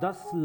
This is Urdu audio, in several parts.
10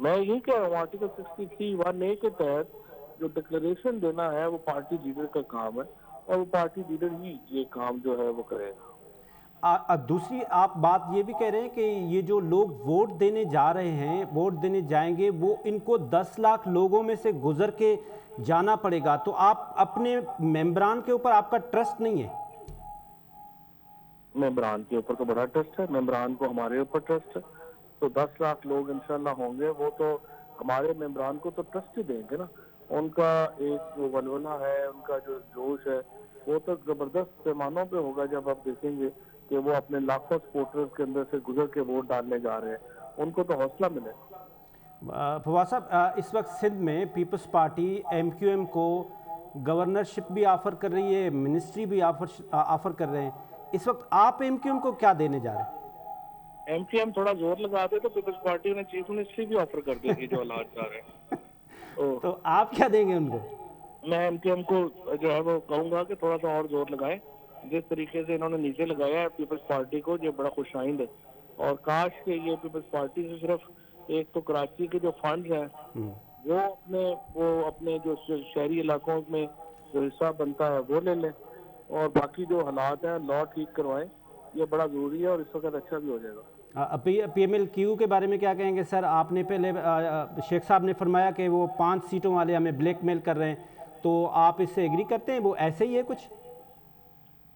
میں یہی کہہ رہا ہوں آرٹیکل 63(1)(a) کے تحت جو ڈکلریشن دینا ہے وہ پارٹی لیڈر کا کام ہے اور وہ پارٹی لیڈر ہی یہ کام جو ہے وہ کرے گا۔ دوسری آپ بات یہ بھی کہہ رہے ہیں کہ یہ جو لوگ ووٹ دینے جا رہے ہیں، ووٹ دینے جائیں گے، وہ ان کو 10 لاکھ لوگوں میں سے گزر کے جانا پڑے گا، تو آپ اپنے ممبران کے اوپر آپ کا ٹرسٹ نہیں ہے؟ ممبران کے اوپر تو بڑا ٹرسٹ ہے، ممبران کو ہمارے اوپر ٹرسٹ ہے، تو 10 لاکھ لوگ انشاءاللہ ہوں گے، وہ تو ہمارے ممبران کو تو ٹرسٹ ہی دیں گے نا۔ ان کا ایک جو ولولہ ہے، ان کا جو جوش ہے، وہ تو زبردست پیمانوں پہ ہوگا جب آپ دیکھیں گے کہ وہ اپنے لاکھوں سپورٹرز کے اندر سے گزر کے ووٹ ڈالنے جا رہے ہیں، ان کو تو حوصلہ ملے۔ فواد صاحب، اس وقت سندھ میں پیپلز پارٹی MQM کو گورنرشپ بھی آفر کر رہی ہے، منسٹری بھی آفر کر رہے ہیں، اس وقت آپ MQM کو کیا دینے جا رہے ہیں؟ MQM تھوڑا زور لگا دے تو پیپلز پارٹی نے چیف منسٹری بھی آفر کر دے گی جو حالات جا رہے ہیں۔ تو آپ کیا دیں گے ان کو؟ میں MQM کو جو ہے وہ کہوں گا کہ تھوڑا سا اور زور لگائے، جس طریقے سے انہوں نے نیچے لگایا ہے پیپلز پارٹی کو، یہ بڑا خوش آئند ہے، اور کاش کہ یہ پیپلز پارٹی سے صرف ایک تو کراچی کے جو فنڈز ہیں وہ اپنے جو شہری علاقوں میں جو حصہ بنتا ہے وہ لے لیں، اور باقی جو حالات ہیں لا ٹھیک کروائیں، یہ بڑا ضروری ہے اور اس وقت اچھا بھی ہو جائے گا۔ PML-Q کے بارے میں کیا کہیں گے سر؟ آپ نے پہلے شیخ صاحب نے فرمایا کہ وہ 5 سیٹوں والے ہمیں بلیک میل کر رہے ہیں، تو آپ اس سے ایگری کرتے ہیں؟ وہ ایسے ہی ہے کچھ؟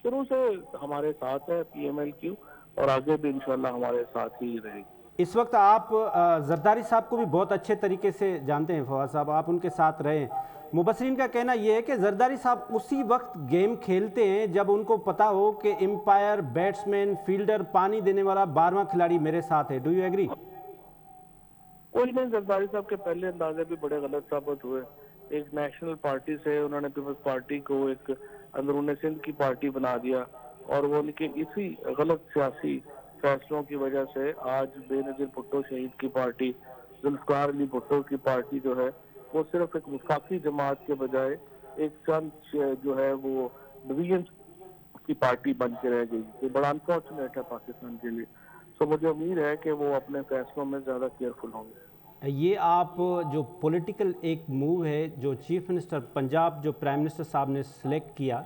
شروع سے ہمارے ساتھ ہے PML-Q اور آگے بھی انشاءاللہ ہمارے ساتھ ہی رہے گی۔ اس وقت آپ زرداری صاحب کو بھی بہت اچھے طریقے سے جانتے ہیں فواد صاحب، آپ ان کے ساتھ رہے ہیں۔ مبصرین کا کہنا یہ ہے کہ زرداری صاحب اسی وقت گیم کھیلتے ہیں جب ان کو پتا ہو کہ امپائر، بیٹسمین، فیلڈر، پانی دینے والا 12واں کھلاڑی میرے ساتھ ہے۔ Do you agree? کوئی نہیں، زرداری صاحب کے پہلے اندازے بھی بڑے غلط ثابت ہوئے۔ ایک نیشنل پارٹی سے انہوں نے پیپلز پارٹی کو ایک اندرون سندھ کی پارٹی بنا دیا، اور وہ ان کے اسی غلط سیاسی فیصلوں کی وجہ سے آج بے نظیر بھٹو شہید کی پارٹی، ذوالفقار علی بھٹو کی پارٹی جو ہے وہ صرف ایک وفاقی جماعت کے بجائے ایک چند جو ہے وہ ڈویژن کی پارٹی بن کے رہ گئی، یہ بڑا انفارچونیٹ ہے پاکستان کے لیے۔ سو مجھے امید ہے کہ وہ اپنے فیصلوں میں زیادہ کیئرفل ہوں گے۔ یہ آپ جو پولیٹیکل ایک موو ہے جو چیف منسٹر پنجاب جو پرائم منسٹر صاحب نے سلیکٹ کیا،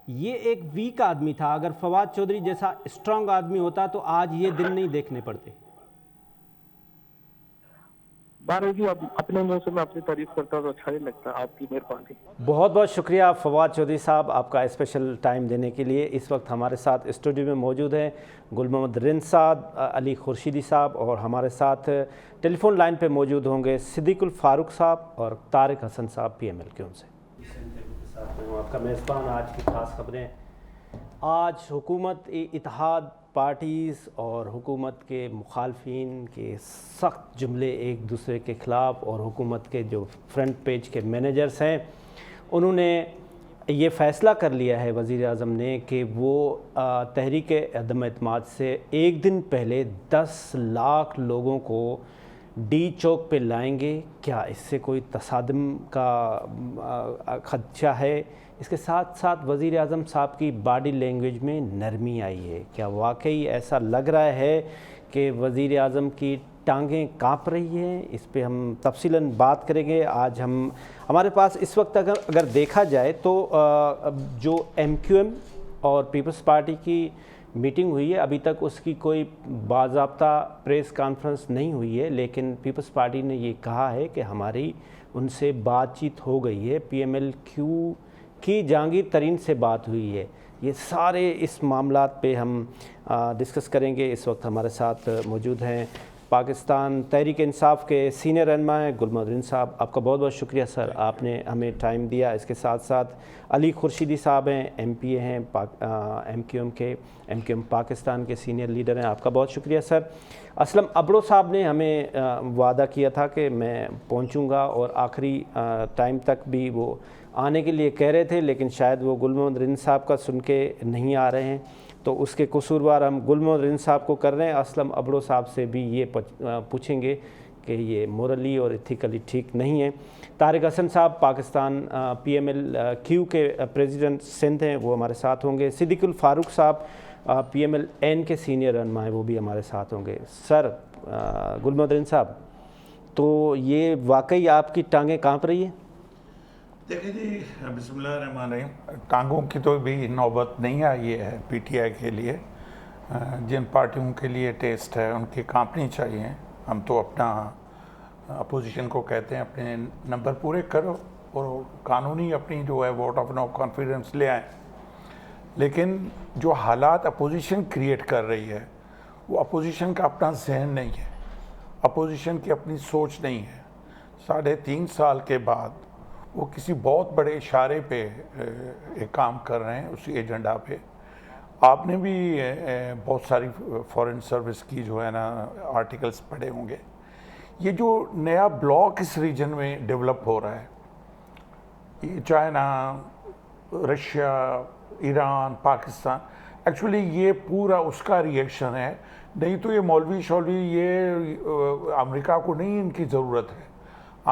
یہ ایک ویک آدمی تھا، اگر فواد چودھری جیسا اسٹرانگ آدمی ہوتا تو آج یہ دن نہیں دیکھنے پڑتے۔ بارے جی، اب اپنے منہ سے میں اپنی تعریف کرتا تو اچھا نہیں لگتا، آپ کی مہربانی۔ بہت بہت شکریہ فواد چودھری صاحب آپ کا اسپیشل ٹائم دینے کے لیے۔ اس وقت ہمارے ساتھ اسٹوڈیو میں موجود ہیں گل محمد رند صاحب، علی خورشیدی صاحب، اور ہمارے ساتھ ٹیلی فون لائن پہ موجود ہوں گے صدیق الفاروق صاحب اور طارق حسن صاحب PML-Q سے۔ آپ کا میزبان آج کی خاص خبریں۔ آج حکومت اتحاد پارٹیز اور حکومت کے مخالفین کے سخت جملے ایک دوسرے کے خلاف، اور حکومت کے جو فرنٹ پیج کے مینیجرز ہیں انہوں نے یہ فیصلہ کر لیا ہے وزیر اعظم نے کہ وہ تحریک عدم اعتماد سے ایک دن پہلے 10 لاکھ لوگوں کو ڈی چوک پہ لائیں گے۔ کیا اس سے کوئی تصادم کا خدشہ ہے؟ اس کے ساتھ ساتھ وزیر اعظم صاحب کی باڈی لینگویج میں نرمی آئی ہے۔ کیا واقعی ایسا لگ رہا ہے کہ وزیر اعظم کی ٹانگیں کانپ رہی ہیں؟ اس پہ ہم تفصیلاً بات کریں گے۔ آج ہمارے پاس اس وقت اگر دیکھا جائے تو جو MQM اور پیپلز پارٹی کی میٹنگ ہوئی ہے، ابھی تک اس کی کوئی باضابطہ پریس کانفرنس نہیں ہوئی ہے، لیکن پیپلز پارٹی نے یہ کہا ہے کہ ہماری ان سے بات چیت ہو گئی ہے، PML-Q کی جہانگیر ترین سے بات ہوئی ہے۔ یہ سارے اس معاملات پہ ہم ڈسکس کریں گے۔ اس وقت ہمارے ساتھ موجود ہیں پاکستان تحریک انصاف کے سینئر رہنما ہیں گل محمد رند صاحب، آپ کا بہت بہت شکریہ سر، آپ نے ہمیں ٹائم دیا۔ اس کے ساتھ ساتھ علی خورشیدی صاحب ہیں، MPA ہیں MQM کے، MQM پاکستان کے سینئر لیڈر ہیں، آپ کا بہت شکریہ سر۔ اسلم ابڑو صاحب نے ہمیں وعدہ کیا تھا کہ میں پہنچوں گا، اور آخری ٹائم تک بھی وہ آنے کے لیے کہہ رہے تھے، لیکن شاید وہ گل محمد رند صاحب کا سن کے نہیں آ رہے ہیں، تو اس کے قصوروار ہم گل محمد رند صاحب کو کر رہے ہیں۔ اسلم ابڑو صاحب سے بھی یہ پوچھیں گے کہ یہ مورلی اور ایتھیکلی ٹھیک نہیں ہے۔ طارق حسن صاحب پاکستان PML-Q کے پریزیڈنٹ سندھ ہیں، وہ ہمارے ساتھ ہوں گے۔ صدیق الفاروق صاحب PML-N کے سینئر رہنما ہیں، وہ بھی ہمارے ساتھ ہوں گے۔ سر گل محمد رند صاحب، تو یہ واقعی آپ کی ٹانگیں کانپ رہی ہیں؟ دیکھیں جی، بسم اللہ الرحمن الرحیم، ٹانگوں کی تو بھی نوبت نہیں آئی ہے پی ٹی آئی کے لیے. جن پارٹیوں کے لیے ٹیسٹ ہے ان کی کانپنی چاہیے. ہم تو اپنا اپوزیشن کو کہتے ہیں اپنے نمبر پورے کرو اور قانونی اپنی جو ہے ووٹ آف نو کانفیڈنس لے آئیں. لیکن جو حالات اپوزیشن کریٹ کر رہی ہے وہ اپوزیشن کا اپنا ذہن نہیں ہے، اپوزیشن کی اپنی سوچ نہیں ہے. 3.5 سال کے بعد وہ کسی بہت بڑے اشارے پہ ایک کام کر رہے ہیں، اسی ایجنڈا پہ. آپ نے بھی بہت ساری فورن سروس کی جو ہے نا آرٹیکلز پڑھے ہوں گے. یہ جو نیا بلاک اس ریجن میں ڈیولپ ہو رہا ہے، یہ China, Russia, Iran, Pakistan, actually یہ پورا اس کا ریئیکشن ہے. نہیں تو یہ مولوی یہ امریکہ کو نہیں ان کی ضرورت ہے.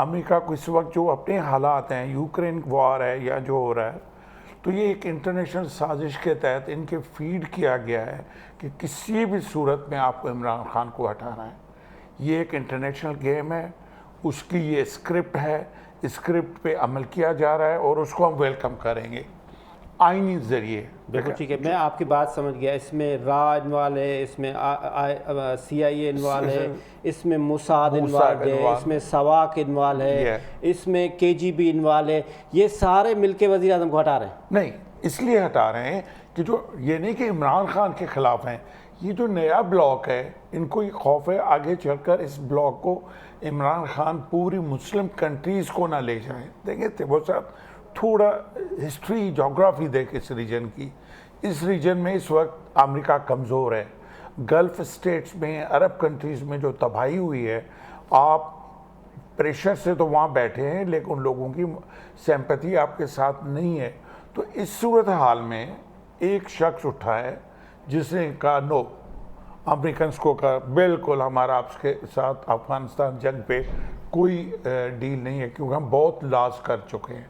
امریکہ کو اس وقت جو اپنے حالات ہیں، یوکرین وار ہے یا جو ہو رہا ہے، تو یہ ایک انٹرنیشنل سازش کے تحت ان کے فیڈ کیا گیا ہے کہ کسی بھی صورت میں آپ کو عمران خان کو ہٹانا ہے. یہ ایک انٹرنیشنل گیم ہے، اس کی یہ اسکرپٹ ہے، اسکرپٹ پہ عمل کیا جا رہا ہے اور اس کو ہم ویلکم کریں گے آئینی ذریعے. بالکل ٹھیک ہے، میں آپ کی بات سمجھ گیا. اس میں را انوالو ہے، اس میں سی آئی اے انوالو ہے، اس میں موساد انوالو ہے، اس میں سواک انوالو ہے، اس میں کے جی بی انوالو ہے. یہ سارے مل کے وزیر اعظم کو ہٹا رہے ہیں. نہیں، اس لیے ہٹا رہے ہیں کہ جو یہ نہیں کہ عمران خان کے خلاف ہیں، یہ جو نیا بلاک ہے ان کو یہ خوف ہے آگے چل کر اس بلاک کو عمران خان پوری مسلم کنٹریز کو نہ لے جائیں. دیکھیں وہ صاحب تھوڑا ہسٹری جغرافی دیکھ اس ریجن کی. اس ریجن میں اس وقت امریکہ کمزور ہے. گلف اسٹیٹس میں، عرب کنٹریز میں جو تباہی ہوئی ہے، آپ پریشر سے تو وہاں بیٹھے ہیں لیکن ان لوگوں کی سمپتھی آپ کے ساتھ نہیں ہے. تو اس صورتحال میں ایک شخص اٹھا ہے جس نے کہا نو، امریکنز کو کہا بالکل ہمارا آپ کے ساتھ افغانستان جنگ پہ کوئی ڈیل نہیں ہے کیونکہ ہم بہت لاس کر چکے ہیں.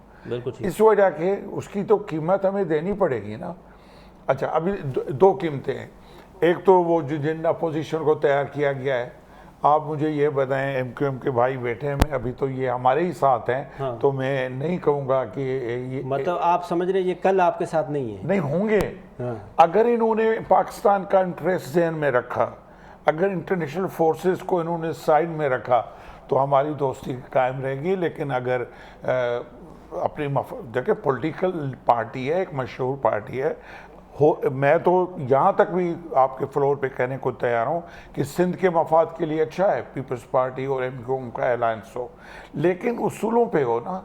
اس وجہ کہ اس کی تو قیمت ہمیں دینی پڑے گی نا. اچھا، ابھی 2 قیمتیں ہیں. ایک تو وہ جن اپوزیشن کو تیار کیا گیا ہے، آپ مجھے یہ بتائیں، ایم کیو ایم کے بھائی بیٹھے ہیں، ابھی تو یہ ہمارے ہی ساتھ ہیں، تو میں نہیں کہوں گا کہ مطلب آپ سمجھ رہے ہیں یہ کل آپ کے ساتھ نہیں ہے؟ نہیں ہوں گے. اگر انہوں نے پاکستان کا انٹرسٹ ذہن میں رکھا، اگر انٹرنیشنل فورسز کو انہوں نے سائڈ میں رکھا تو ہماری دوستی قائم رہے گی. لیکن اگر اپنی دیکھیں پولیٹیکل پارٹی ہے، ایک مشہور پارٹی ہے، میں تو یہاں تک بھی آپ کے فلور پہ کہنے کو تیار ہوں کہ سندھ کے مفاد کے لیے اچھا ہے پیپلز پارٹی اور ایم کیو ایم کا الائنس ہو، لیکن اصولوں پہ ہو نا.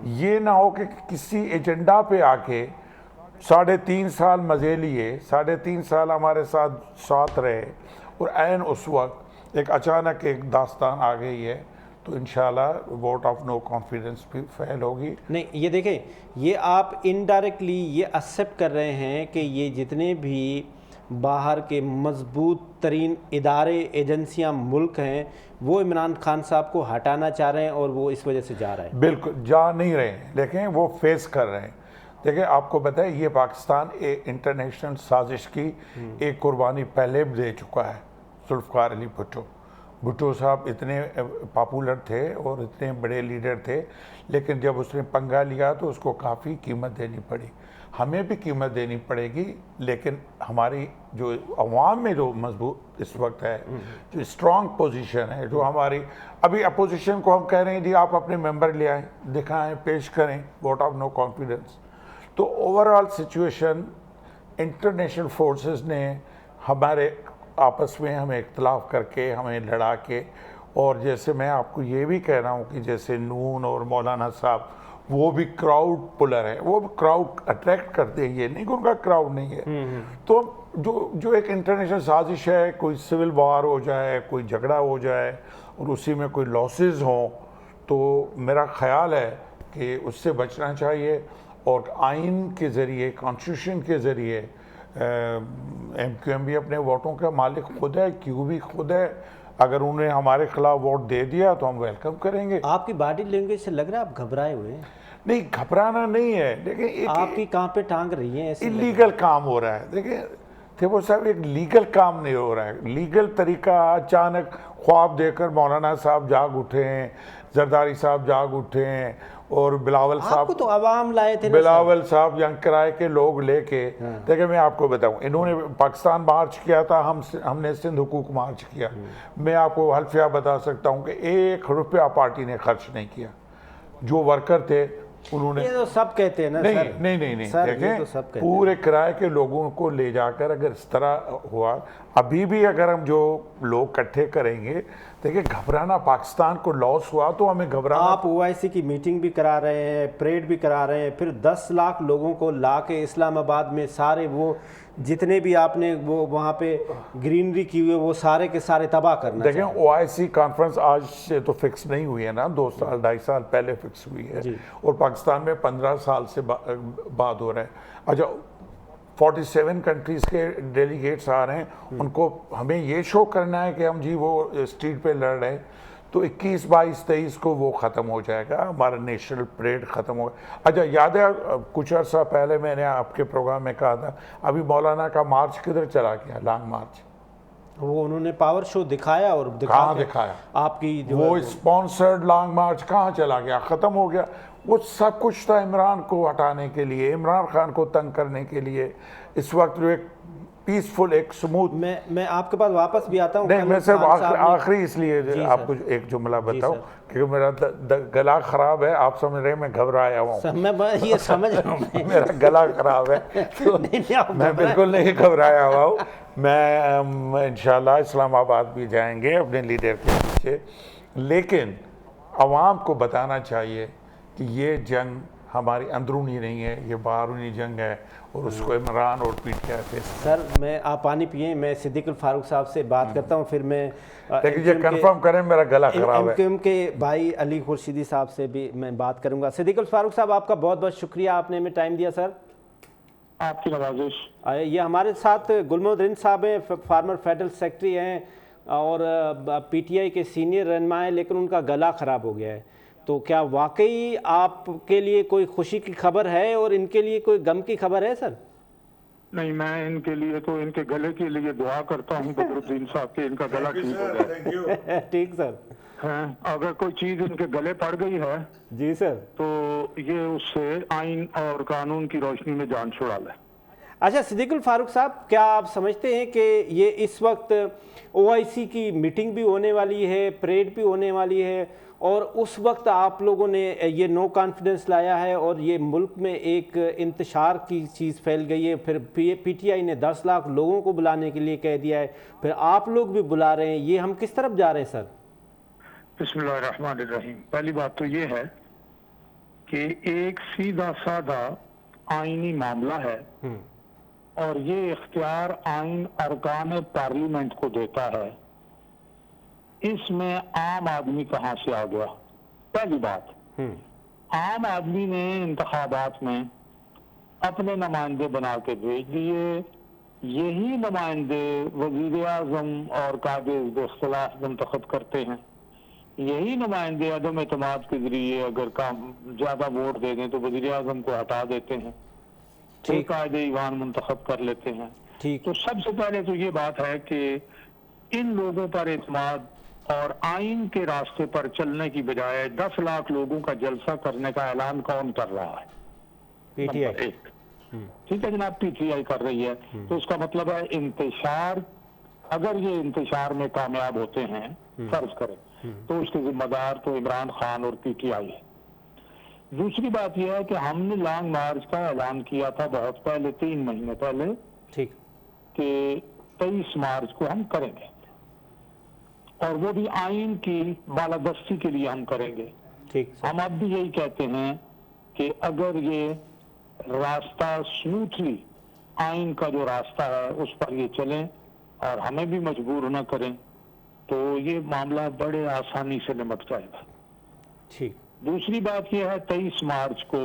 یہ نہ ہو کہ کسی ایجنڈا پہ آ کے 3.5 سال مزے لیے، 3.5 سال ہمارے ساتھ رہے اور عین اس وقت ایک اچانک ایک داستان آ گئی ہے تو انشاءاللہ ووٹ آف نو کانفیڈنس بھی فیل ہوگی. نہیں، یہ دیکھیں، یہ آپ انڈائریکٹلی یہ ایکسیپٹ کر رہے ہیں کہ یہ جتنے بھی باہر کے مضبوط ترین ادارے، ایجنسیاں، ملک ہیں، وہ عمران خان صاحب کو ہٹانا چاہ رہے ہیں اور وہ اس وجہ سے جا رہے ہیں. بالکل جا نہیں رہے ہیں لیکن وہ فیس کر رہے ہیں. دیکھیں آپ کو بتائیں، یہ پاکستان ایک انٹرنیشنل سازش کی ایک قربانی پہلے بھی دے چکا ہے. ذوالفقار علی بھٹو صاحب اتنے پاپولر تھے اور اتنے بڑے لیڈر تھے، لیکن جب اس نے پنگا لیا تو اس کو کافی قیمت دینی پڑی. ہمیں بھی قیمت دینی پڑے گی، لیکن ہماری جو عوام میں جو مضبوط اس وقت ہے، جو اسٹرانگ پوزیشن ہے، جو ہماری ابھی اپوزیشن کو ہم کہہ رہے ہیں جی آپ اپنے ممبر لے آئیں، دکھائیں، پیش کریں ووٹ آف نو کانفیڈنس. تو اوورآل سچویشن انٹرنیشنل فورسز نے ہمارے آپس میں ہمیں اختلاف کر کے، ہمیں لڑا کے، اور جیسے میں آپ کو یہ بھی کہہ رہا ہوں کہ جیسے نون اور مولانا صاحب وہ بھی کراؤڈ پلر ہے، وہ کراؤڈ اٹریکٹ کرتے ہیں. یہ نہیں کہ ان کا کراؤڈ نہیں ہے. تو جو ایک انٹرنیشنل سازش ہے، کوئی سول وار ہو جائے، کوئی جھگڑا ہو جائے اور اسی میں کوئی لاسز ہوں، تو میرا خیال ہے کہ اس سے بچنا چاہیے. اور آئین کے ذریعے، کانسٹیٹیوشن کے ذریعے، ایم کیو ایم بھی اپنے ووٹوں کا مالک خود ہے، کیو بھی خود ہے. اگر انہیں ہمارے خلاف ووٹ دے دیا تو ہم ویلکم کریں گے. آپ کی باڈی لینگویج سے لگ رہا ہے آپ گھبرائے ہوئے ہیں. نہیں، گھبرانا نہیں ہے، لیکن آپ کی کہاں پہ ٹانگ رہی ہیں؟ انلیگل کام ہو رہا ہے. دیکھیں تھے وہ صاحب ایک لیگل کام نہیں ہو رہا ہے. لیگل طریقہ اچانک خواب دے کر مولانا صاحب جاگ اٹھے ہیں, زرداری صاحب جاگ اٹھے ہیں, اور بلاول آپ صاحب کو تو عوام لائے تھے نا بلاول صاحب یہاں کرائے کے لوگ لے کے. دیکھیں میں آپ کو بتاؤں, انہوں نے پاکستان مارچ کیا تھا, ہم نے سندھ حقوق مارچ کیا. میں آپ کو حلفیہ بتا سکتا ہوں کہ 1 روپیہ پارٹی نے خرچ نہیں کیا. جو ورکر تھے انہوں نے, یہ تو سب کہتے ہیں نا نہیں سر. نہیں سر یہ دیکھیں تو سب کہتے ہیں. پورے کرائے کے لوگوں کو لے جا کر اگر اس طرح ہوا, ابھی بھی اگر ہم جو لوگ اکٹھے کریں گے, دیکھیں گھبرانا, پاکستان کو لاس ہوا تو ہمیں گھبرانا. آپ OIC کی میٹنگ بھی کرا رہے ہیں, پریڈ بھی کرا رہے ہیں, پھر 10 لاکھ لوگوں کو لا کے اسلام آباد میں سارے وہ جتنے بھی آپ نے وہ وہاں پہ گرینری کی ہوئی ہے وہ سارے کے سارے تباہ کرنا. دیکھیں OIC کانفرنس آج سے تو فکس نہیں ہوئی ہے نا, 2 سال 2.5 سال پہلے فکس ہوئی ہے, اور پاکستان میں 15 سال سے بعد ہو رہا ہے. اچھا 47 کنٹریز کے ڈیلیگیٹس آ رہے ہیں, ان کو ہمیں یہ شو کرنا ہے کہ ہم جی وہ اسٹریٹ پہ لڑ رہے ہیں, تو 21, 22, 23 کو وہ ختم ہو جائے گا, ہمارا نیشنل پریڈ ختم ہوگا. اچھا یاد ہے کچھ عرصہ پہلے میں نے آپ کے پروگرام میں کہا تھا, ابھی مولانا کا مارچ کدھر چلا گیا, لانگ مارچ, وہ انہوں نے پاور شو دکھایا اور کہاں دکھایا آپ کی وہ اسپانسرڈ لانگ مارچ کہاں چلا گیا, ختم ہو گیا. وہ سب کچھ تھا عمران کو ہٹانے کے لیے, عمران خان کو تنگ کرنے کے لیے. اس وقت جو ایک پیسفل, ایک سموتھ, میں آپ کے پاس واپس بھی آتا ہوں. نہیں میں صرف آخری اس لیے آپ کو ایک جملہ بتاؤں کیونکہ میرا گلا خراب ہے, آپ سمجھ رہے ہیں میں گھبرایا ہوا ہوں. میں یہ سمجھ رہا ہوں میرا گلا خراب ہے, میں بالکل نہیں گھبرایا ہوا ہوں. میں انشاءاللہ اسلام آباد بھی جائیں گے اپنے لیڈر کے پیچھے, لیکن عوام کو بتانا چاہیے کہ یہ جنگ ہماری اندرونی نہیں ہے, یہ باہرونی جنگ ہے, اور اس کو عمران اور PTI پہ. سر میں آپ پانی پئیں, میں صدیق الفاروق صاحب سے بات کرتا ہوں, پھر میں لیکن یہ کنفرم کریں میرا گلا خراب ہے. MQM کے بھائی علی خورشیدی صاحب سے بھی میں بات کروں گا. صدیق الفاروق صاحب آپ کا بہت بہت شکریہ, آپ نے ہمیں ٹائم دیا سر. آپ کی نوازش. یہ ہمارے ساتھ گل محمد رند صاحب ہیں, فارمر فیڈرل سیکرٹری ہیں اور PTI کے سینئر رہنما ہیں, لیکن ان کا گلا خراب ہو گیا ہے. تو کیا واقعی آپ کے لیے کوئی خوشی کی خبر ہے اور ان کے لیے کوئی غم کی خبر ہے سر؟ نہیں, میں ان کے لیے تو ان کے گلے کے لیے دعا کرتا ہوں بدر الدین صاحب کہ ان کا گلا ٹھیک ہو جائے. ٹھیک سر. اگر کوئی چیز ان کے گلے پڑ گئی ہے جی سر, تو یہ اس سے آئین اور قانون کی روشنی میں جان چھڑا لے. اچھا صدیق الفاروق صاحب, کیا آپ سمجھتے ہیں کہ یہ اس وقت OIC کی میٹنگ بھی ہونے والی ہے, پریڈ بھی ہونے والی ہے, اور اس وقت آپ لوگوں نے یہ نو کانفیڈنس لایا ہے اور یہ ملک میں ایک انتشار کی چیز پھیل گئی ہے, پھر PTI نے 10 لاکھ لوگوں کو بلانے کے لیے کہہ دیا ہے, پھر آپ لوگ بھی بلا رہے ہیں, یہ ہم کس طرف جا رہے ہیں سر؟ بسم اللہ الرحمن الرحیم. پہلی بات تو یہ ہے کہ ایک سیدھا سادہ آئینی معاملہ ہے, اور یہ اختیار آئین ارکان پارلیمنٹ کو دیتا ہے. اس میں عام آدمی کہاں سے آ گیا؟ پہلی بات, عام آدمی نے انتخابات میں اپنے نمائندے بنا کے بھیج دیے, یہی نمائندے وزیر اعظم اور قائد اختلاف منتخب کرتے ہیں, یہی نمائندے عدم اعتماد کے ذریعے اگر زیادہ ووٹ دے دیں تو وزیر اعظم کو ہٹا دیتے ہیں, پھر قائد ایوان منتخب کر لیتے ہیں. تو سب سے پہلے تو یہ بات ہے کہ ان لوگوں پر اعتماد اور آئین کے راستے پر چلنے کی بجائے 10 لاکھ لوگوں کا جلسہ کرنے کا اعلان کون کر رہا ہے؟ PTI. ٹھیک ہے جناب, PTI کر رہی ہے. تو اس کا مطلب ہے انتشار, اگر یہ انتشار میں کامیاب ہوتے ہیں فرض کریں, تو اس کے ذمہ دار تو عمران خان اور PTI ہے. دوسری بات یہ ہے کہ ہم نے لانگ مارچ کا اعلان کیا تھا بہت پہلے, 3 مہینے پہلے, کہ 23 مارچ کو ہم کریں گے, اور وہ بھی آئین کی بالادستی کے لیے ہم کریں گے. ہم اب بھی یہی کہتے ہیں کہ اگر یہ راستہ سموتھلی آئین کا جو راستہ ہے اس پر یہ چلیں اور ہمیں بھی مجبور نہ کریں, تو یہ معاملہ بڑے آسانی سے نمٹ جائے گا. دوسری بات یہ ہے 23 مارچ کو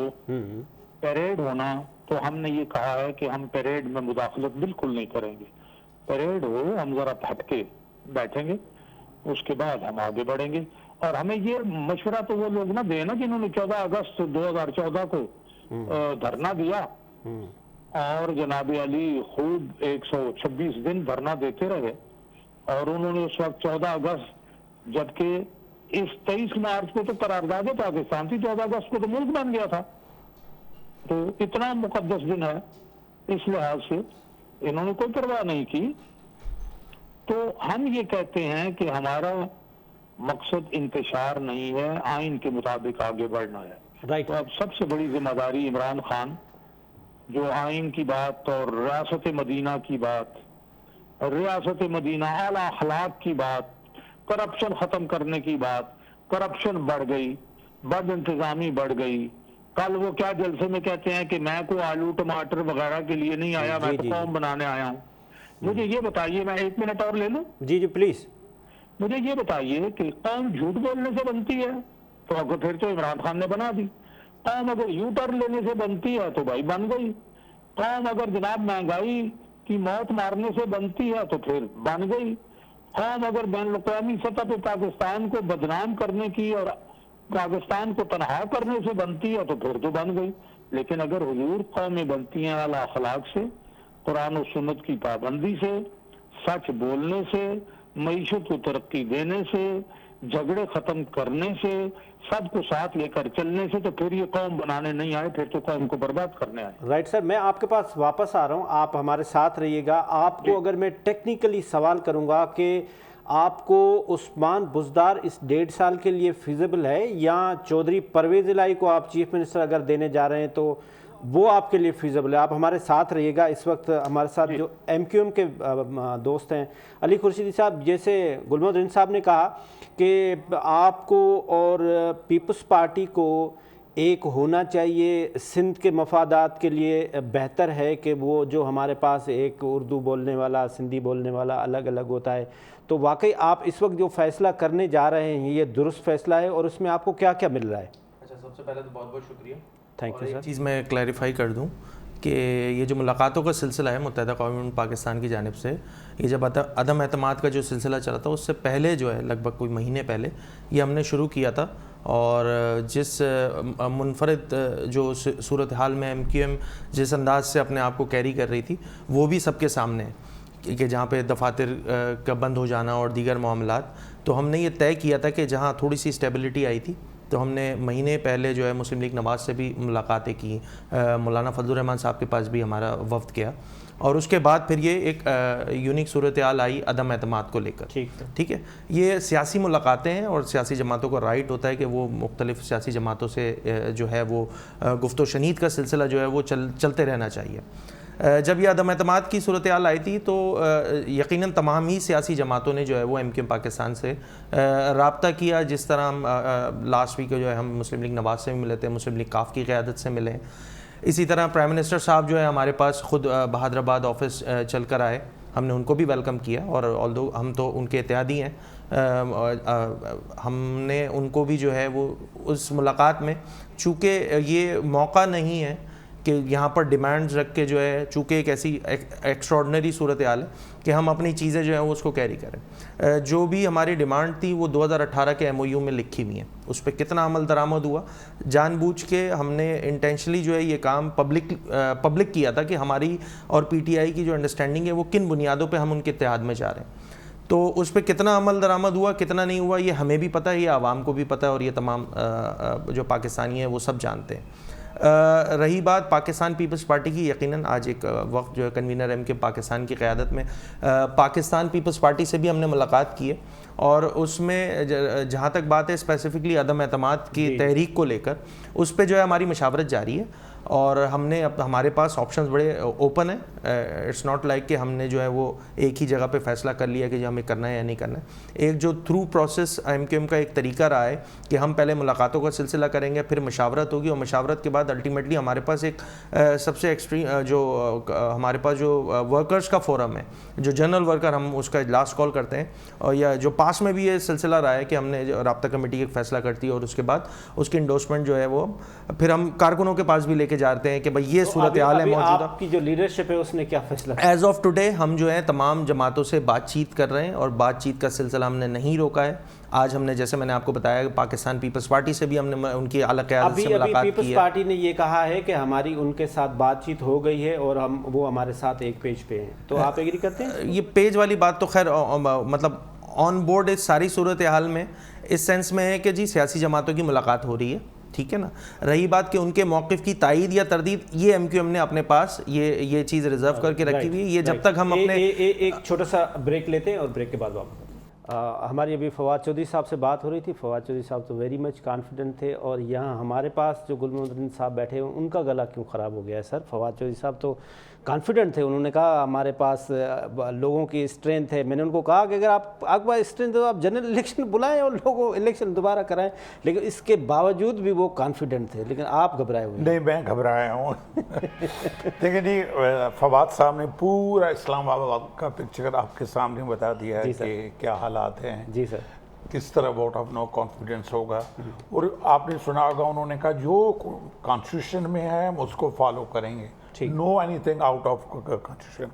پیریڈ ہونا, تو ہم نے یہ کہا ہے کہ ہم پیریڈ میں مداخلت بالکل نہیں کریں گے. پیریڈ ہو, ہم ذرا پھٹ کے بیٹھیں گے, اس کے بعد ہم آگے بڑھیں گے. اور ہمیں یہ مشورہ تو وہ لوگ نہ دیں نا جنہوں نے 14 اگست 2014 کو دھرنا دیا اور جناب علی خوب 126 دن دھرنا دیتے رہے، اور انہوں نے اس وقت 14 اگست جبکہ اس 23 مارچ کو تو قرارداد پاکستان تھی، 14 اگست کو تو ملک بن گیا تھا، تو اتنا مقدس دن ہے، اس لحاظ سے انہوں نے کوئی پرواہ نہیں کی۔ تو ہم یہ کہتے ہیں کہ ہمارا مقصد انتشار نہیں ہے، آئین کے مطابق آگے بڑھنا ہے۔ رائٹ، تو اب سب سے بڑی ذمہ داری عمران خان، جو آئین کی بات اور ریاست مدینہ کی بات، ریاست مدینہ اعلیٰ اخلاق کی بات، کرپشن ختم کرنے کی بات، کرپشن بڑھ گئی، بد انتظامی بڑھ گئی۔ کل وہ کیا جلسے میں کہتے ہیں کہ میں کو آلو ٹماٹر وغیرہ کے لیے نہیں آیا، میں تو قوم بنانے آیا ہوں۔ مجھے یہ بتائیے، میں 1 منٹ اور لے لوں؟ جی جی پلیز۔ مجھے یہ بتائیے کہ قوم جھوٹ بولنے سے بنتی ہے تو اگر پھر تو عمران خان نے بنا دی، قوم اگر یو ٹرن لینے سے بنتی ہے تو بھائی بن گئی، قوم اگر جناب مہنگائی کی موت مارنے سے بنتی ہے تو پھر بن گئی، قوم اگر بین الاقوامی سطح پہ پاکستان کو بدنام کرنے کی اور پاکستان کو تنہا کرنے سے بنتی ہے تو پھر تو بن گئی۔ لیکن اگر حضور قومیں بنتی ہیں اعلیٰ اخلاق سے، قرآن و سنت کی پابندی سے، سچ بولنے سے، معیشت کو ترقی دینے سے، جھگڑے ختم کرنے سے، سب کو ساتھ لے کر چلنے سے، تو پھر یہ قوم بنانے نہیں آئے، پھر تو قوم کو برباد کرنے آئے۔ رائٹ سر، میں آپ کے پاس واپس آ رہا ہوں، آپ ہمارے ساتھ رہیے گا۔ آپ کو اگر میں ٹیکنیکلی سوال کروں گا کہ آپ کو عثمان بزدار اس 1.5 سال کے لیے فیزیبل ہے، یا چودھری پرویز الہی کو آپ چیف منسٹر اگر دینے جا رہے ہیں تو وہ آپ کے لیے فیزیبل ہے؟ آپ ہمارے ساتھ رہیے گا۔ اس وقت ہمارے ساتھ جو ایم کیو ایم کے دوست ہیں، علی خورشیدی صاحب، جیسے گل محمد رند صاحب نے کہا کہ آپ کو اور پیپلز پارٹی کو ایک ہونا چاہیے، سندھ کے مفادات کے لیے بہتر ہے کہ وہ جو ہمارے پاس ایک اردو بولنے والا، سندھی بولنے والا الگ الگ ہوتا ہے، تو واقعی آپ اس وقت جو فیصلہ کرنے جا رہے ہیں یہ درست فیصلہ ہے، اور اس میں آپ کو کیا کیا مل رہا ہے؟ اچھا، سب سے پہلے تو بہت بہت شکریہ۔ تھینک یو سر۔ ایک چیز میں کلیریفائی کر دوں کہ یہ جو ملاقاتوں کا سلسلہ ہے متحدہ اقوام پاکستان کی جانب سے، یہ جب عدم اعتماد کا جو سلسلہ چلا تھا اس سے پہلے جو ہے لگ بھگ کوئی مہینے پہلے یہ ہم نے شروع کیا تھا، اور جس منفرد جو صورتحال میں ایم کیو ایم جس انداز سے اپنے آپ کو کیری کر رہی تھی وہ بھی سب کے سامنے ہے کہ جہاں پہ دفاتر کا بند ہو جانا اور دیگر معاملات، تو ہم نے یہ طے کیا تھا کہ جہاں تھوڑی سی اسٹیبلٹی آئی تھی تو ہم نے مہینے پہلے جو ہے مسلم لیگ نواز سے بھی ملاقاتیں کی، مولانا فضل الرحمان صاحب کے پاس بھی ہمارا وفد گیا، اور اس کے بعد پھر یہ ایک یونیک صورتحال آئی عدم اعتماد کو لے کر۔ ٹھیک ہے، یہ سیاسی ملاقاتیں ہیں اور سیاسی جماعتوں کا رائٹ ہوتا ہے کہ وہ مختلف سیاسی جماعتوں سے جو ہے وہ گفت و شنید کا سلسلہ جو ہے وہ چلتے رہنا چاہیے۔ جب یہ عدم اعتماد کی صورتحال آئی تھی تو یقیناً تمام ہی سیاسی جماعتوں نے جو ہے وہ ایم کیو ایم پاکستان سے رابطہ کیا، جس طرح ہم لاسٹ ویک جو ہے ہم مسلم لیگ نواز سے بھی ملے تھے، مسلم لیگ کاف کی قیادت سے ملے، اسی طرح پرائم منسٹر صاحب جو ہے ہمارے پاس خود بہادر آباد آفس چل کر آئے، ہم نے ان کو بھی ویلکم کیا، اور آلدو ہم تو ان کے اتحادی ہیں، ہم نے ان کو بھی جو ہے وہ اس ملاقات میں، چونکہ یہ موقع نہیں ہے کہ یہاں پر ڈیمانڈز رکھ کے جو ہے، چونکہ ایک ایسی ایکسٹراڈنری صورتحال ہے کہ ہم اپنی چیزیں جو ہیں وہ اس کو کیری کریں، جو بھی ہماری ڈیمانڈ تھی وہ 2018 کے ایم او یو میں لکھی ہوئی ہیں، اس پہ کتنا عمل درآمد ہوا، جان بوجھ کے ہم نے انٹینشنلی جو ہے یہ کام پبلک کیا تھا کہ ہماری اور پی ٹی آئی کی جو انڈرسٹینڈنگ ہے وہ کن بنیادوں پہ ہم ان کے اتحاد میں جا رہے ہیں، تو اس پہ کتنا عمل درآمد ہوا، کتنا نہیں ہوا، یہ ہمیں بھی پتہ ہے، یہ عوام کو بھی پتہ ہے، اور یہ تمام جو پاکستانی ہیں وہ سب جانتے ہیں۔ رہی بات پاکستان پیپلز پارٹی کی، یقیناً آج ایک وقت جو ہے کنوینر ایم کے پاکستان کی قیادت میں پاکستان پیپلز پارٹی سے بھی ہم نے ملاقات کی ہے، اور اس میں جہاں تک بات ہے اسپیسیفکلی عدم اعتماد کی تحریک کو لے کر، اس پہ جو ہے ہماری مشاورت جاری ہے، اور ہم نے ہمارے پاس آپشنز بڑے اوپن ہیں، اٹس ناٹ لائک کہ ہم نے جو ہے وہ ایک ہی جگہ پہ فیصلہ کر لیا کہ جو ہمیں کرنا ہے یا نہیں کرنا ہے، ایک جو through process M Q M کا ایک طریقہ رہا ہے کہ ہم پہلے ملاقاتوں کا سلسلہ کریں گے، پھر مشاورت ہوگی، اور مشاورت کے بعد الٹیمیٹلی ہمارے پاس ایک سب سے ایکسٹریم جو ہمارے پاس جو ورکرز کا فورم ہے، جو جنرل ورکر ہم اس کا اجلاس کال کرتے ہیں، اور یا جو پاس میں بھی یہ سلسلہ رہا ہے کہ ہم نے رابطہ کمیٹی ایک فیصلہ کرتی ہے، اور اس کے بعد اس کی انڈورسمنٹ جو ہے وہ پھر ہم کارکنوں کے پاس بھی لے کے جاتے ہیں کہ بھائی یہ صورتحال ہے موجودہ۔ آپ کی جو لیڈرشپ ہے اس نے کیا فیصلہ؟ ایز آف ٹوڈے ہم جو ہے تمام جماعتوں سے بات چیت کر رہے ہیں، اور بات چیت کا سلسلہ ہم نے نہیں روکا ہے، آج ہم نے جیسے میں نے آپ کو بتایا کہ پاکستان پیپلز پارٹی سے بھی ہم نے ان کی اعلیٰ قیادت سے ملاقات پیپلز کی ہے. پارٹی نے یہ کہا ہے کہ ہماری ان کے ساتھ بات چیت ہو گئی ہے اور وہ ہمارے ساتھ ایک پیج پہ ہیں, تو آپ ایگری کرتے ہیں؟ یہ پیج والی بات تو خیر مطلب آن بورڈ اس ساری صورتحال میں اس سینس میں ہے کہ جی سیاسی جماعتوں کی ملاقات ہو رہی ہے, ٹھیک ہے نا. رہی بات کہ ان کے موقف کی تائید یا تردید, یہ ایم کیو ایم نے اپنے پاس یہ چیز ریزرو کر کے رکھی ہوئی ہے. یہ جب تک ہم اپنے ایک چھوٹا سا بریک لیتے ہیں اور بریک کے بعد واپس. ہماری ابھی فواد چودھری صاحب سے بات ہو رہی تھی. فواد چودھری صاحب تو ویری مچ کانفیڈنٹ تھے, اور یہاں ہمارے پاس جو گل محمد صاحب بیٹھے ہوئے ان کا گلا کیوں خراب ہو گیا ہے سر؟ فواد چودھری صاحب تو کانفیڈنٹ تھے, انہوں نے کہا ہمارے پاس لوگوں کی اسٹرینتھ ہے. میں نے ان کو کہا کہ اگر آپ پاس اسٹرینتھ ہو آپ جنرل الیکشن بلائیں اور لوگوں الیکشن دوبارہ کرائیں, لیکن اس کے باوجود بھی وہ کانفیڈنٹ تھے. لیکن آپ گھبرائے ہوئے. نہیں, میں گھبرایا ہوں. دیکھیں جی, فواد صاحب نے پورا اسلام آباد کا پکچر آپ کے سامنے بتا دیا ہے کہ کیا حالات ہیں. جی سر. کس طرح ووٹ آف نو کانفیڈنس ہوگا, اور آپ نے سنا ہوگا انہوں نے کہا جو کانسٹیٹیوشن میں ہے ہم اس کو فالو کریں گے, no anything out of constitution.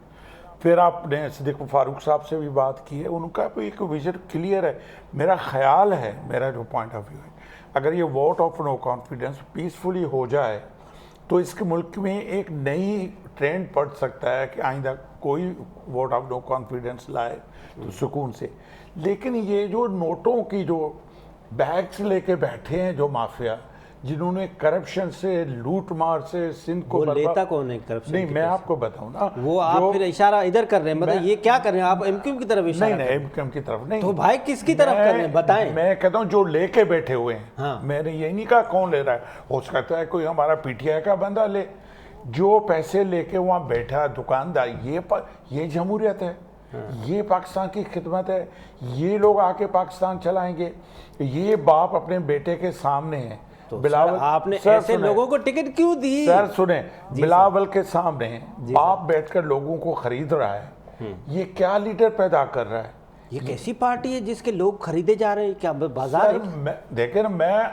پھر آپ نے صدیق فاروق صاحب سے بھی بات کی ہے, ان کا بھی ایک ویژن کلیئر ہے. میرا خیال ہے, میرا جو پوائنٹ آف ویو ہے, اگر یہ vote of no confidence peacefully ہو جائے تو اس کے ملک میں ایک نئی ٹرینڈ پڑ سکتا ہے کہ آئندہ کوئی ووٹ آف نو کانفیڈنس لائے تو سکون سے. لیکن یہ جو نوٹوں کی جو بیگس لے کے بیٹھے ہیں جو مافیا, جنہوں نے کرپشن سے, لوٹ مار سے سندھ کو لیتا کون ہے کرپشن؟ نہیں, میں آپ کو بتاؤں نا, وہ آپ پھر اشارہ ادھر کر رہے ہیں, مطلب یہ کیا کر رہے ہیں آپ؟ ایم کیو کی طرف اشارہ؟ نہیں, ایم کیو کی طرف نہیں. تو بھائی کس کی طرف کر رہے ہیں بتائیں. میں کہتا ہوں جو لے کے بیٹھے ہوئے ہیں, میں نے یہ نہیں کہا کون لے رہا ہے, ہو سکتا ہے کوئی ہمارا پی ٹی آئی کا بندہ لے. جو پیسے لے کے وہاں بیٹھا دکاندار, یہ جمہوریت ہے, یہ پاکستان کی خدمت ہے, یہ لوگ آ کے پاکستان چلائیں گے. یہ باپ اپنے بیٹے کے سامنے ہیں. بلاول, آپ نے ایسے لوگوں کو ٹکٹ کیوں دی؟ سر سنیں, بلاول کے سامنے باپ بیٹھ کر لوگوں کو خرید رہا ہے. یہ کیا لیڈر پیدا کر رہا ہے؟ یہ کیسی پارٹی ہے جس کے لوگ خریدے جا رہے ہیں؟ کیا بازار ہے؟ دیکھیں نا, میں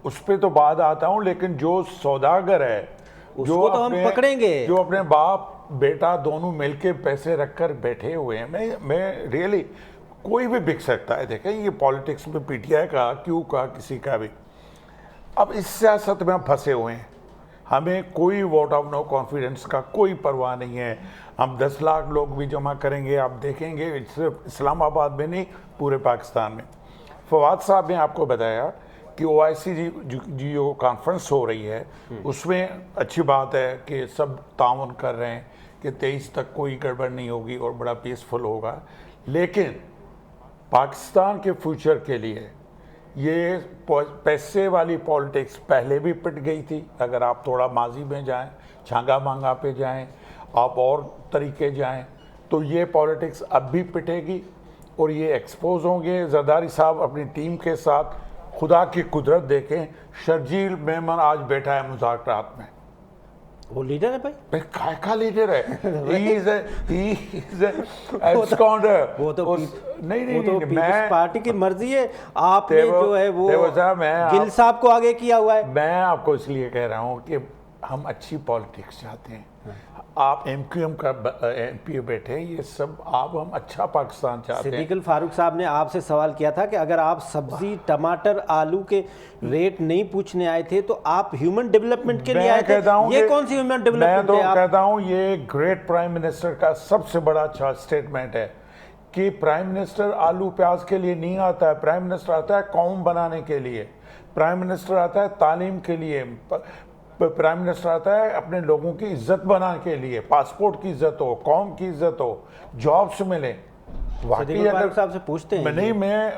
اس پہ تو بعد آتا ہوں, لیکن جو سوداگر ہے, جو تو ہم پکڑیں گے, جو اپنے باپ بیٹا دونوں مل کے پیسے رکھ کر بیٹھے ہوئے ہیں, میں ریئلی کوئی بھی بک سکتا ہے. دیکھیں یہ پالیٹکس میں پی ٹی آئی کا, کیوں کا, کسی کا بھی. اب اس سیاست میں ہم پھنسے ہوئے ہیں. ہمیں کوئی ووٹ آف نو کانفیڈنس کا کوئی پرواہ نہیں ہے. ہم 10 لاکھ لوگ بھی جمع کریں گے, آپ دیکھیں گے, صرف اسلام آباد میں نہیں پورے پاکستان میں. فواد صاحب نے آپ کو بتایا کہ او آئی سی جو کانفرنس ہو رہی ہے, اس میں اچھی بات ہے کہ سب تعاون کر رہے ہیں کہ 23 تک کوئی گڑبڑ نہیں ہوگی اور بڑا پیسفل ہوگا. لیکن پاکستان کے فیوچر کے لیے یہ پیسے والی پالیٹکس پہلے بھی پٹ گئی تھی. اگر آپ تھوڑا ماضی میں جائیں, چھانگا مانگا پہ جائیں, آپ اور طریقے جائیں, تو یہ پالیٹکس اب بھی پٹے گی اور یہ ایکسپوز ہوں گے. زرداری صاحب اپنی ٹیم کے ساتھ, خدا کی قدرت دیکھیں, شرجیل میمن آج بیٹھا ہے مذاکرات میں. وہ لیڈر ہے بھائی, کائے کا لیڈر ہے, وہ تو پیپلز پارٹی کی مرضی ہے. آپ نے جو ہے وہ گل صاحب کو آگے کیا ہوا ہے. میں آپ کو اس لیے کہہ رہا ہوں کہ ہم اچھی پالیٹکس چاہتے ہیں. آپ ایم کیو ایم کا ایم پی بیٹھے, یہ سب آپ, ہم اچھا پاکستان چاہتے ہیں. صدیق الفاروق صاحب نے آپ سے سوال کیا تھا کہ اگر آپ سبزی, ٹماٹر, آلو کے ریٹ نہیں پوچھنے آئے تھے تو آپ ہیومن ڈیولپمنٹ کے لیے آئے تھے. یہ کون سی ہیومن ڈیولپمنٹ ہے؟ میں تو کہتا ہوں یہ گریٹ پرائم منسٹر کا سب سے بڑا اچھا اسٹیٹمنٹ ہے کہ پرائم منسٹر آلو پیاز کے لیے نہیں آتا ہے. پرائم منسٹر آتا ہے قوم بنانے کے لیے, پرائم منسٹر آتا ہے تعلیم کے لیے, پرائم منسٹر آتا ہے اپنے لوگوں کی عزت بنانے کے لیے, پاسپورٹ کی عزت ہو, قوم کی عزت ہو, جابس ملے. صدیق الفاروق صاحب سے پوچھتے ہیں. نہیں, میں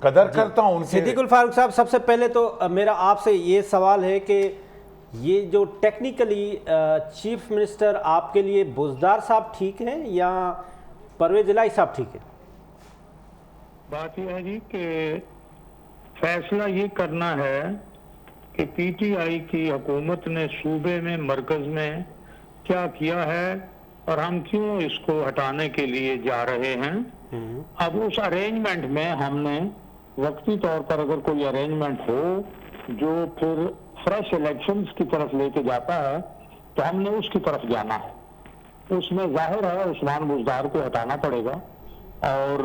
قدر کرتا ہوں. صدیق الفاروق صاحب, سب سے پہلے تو میرا آپ سے یہ سوال ہے کہ یہ جو ٹیکنیکلی چیف منسٹر آپ کے لیے بزدار صاحب ٹھیک ہیں یا پرویز الہی صاحب ٹھیک ہے؟ بات یہ ہے جی کہ فیصلہ یہ کرنا ہے کہ پی ٹی آئی کی حکومت نے صوبے میں, مرکز میں کیا کیا ہے اور ہم کیوں اس کو ہٹانے کے لیے جا رہے ہیں. اب اس ارینجمنٹ میں ہم نے وقتی طور پر اگر کوئی ارینجمنٹ ہو جو پھر فریش الیکشنز کی طرف لے کے جاتا ہے تو ہم نے اس کی طرف جانا ہے. اس میں ظاہر ہے عثمان بزدار کو ہٹانا پڑے گا اور